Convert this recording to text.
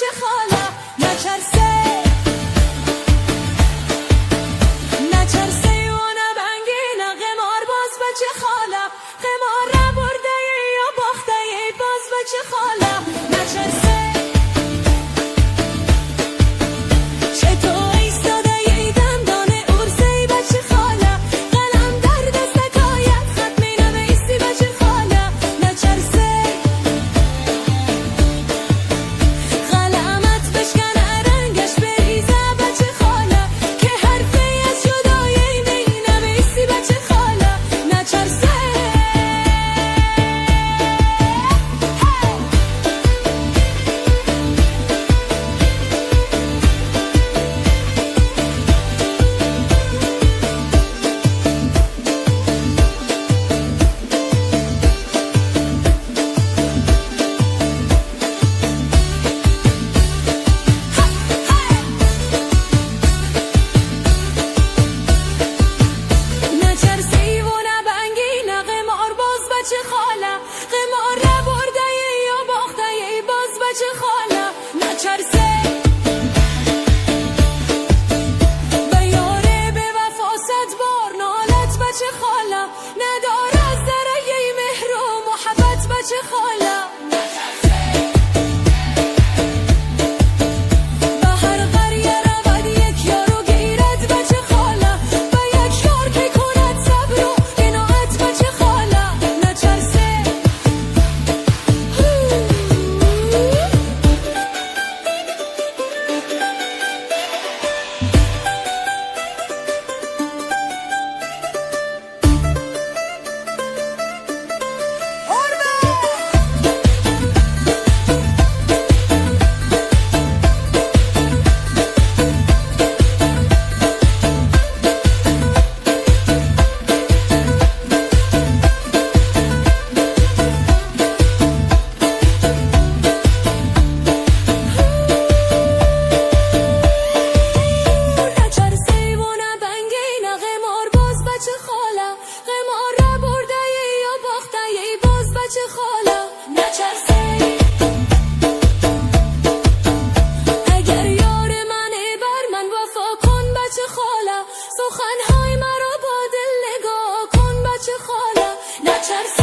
بچه خاله نچرسه نچرسه و نبنگی نه قمار باز بچه خاله قمار را برده یا باخته باز بچه خاله نچرسه بچه خاله قمار را برده یا باخته باز بچه خاله نچرسه به یاره به وفا صد بار نالت بچه خاله نداره از ذره مهر و محبت بچه خاله به هر قریه رود یک یارو گیرد بچه خاله به یک یار که کند صبر و قناعت بچه خاله بچه خاله نچرسه اگر یار منی بر من وفا کن بچه خاله سخنهای مرا با دل نگاه کن بچه خاله نچرسه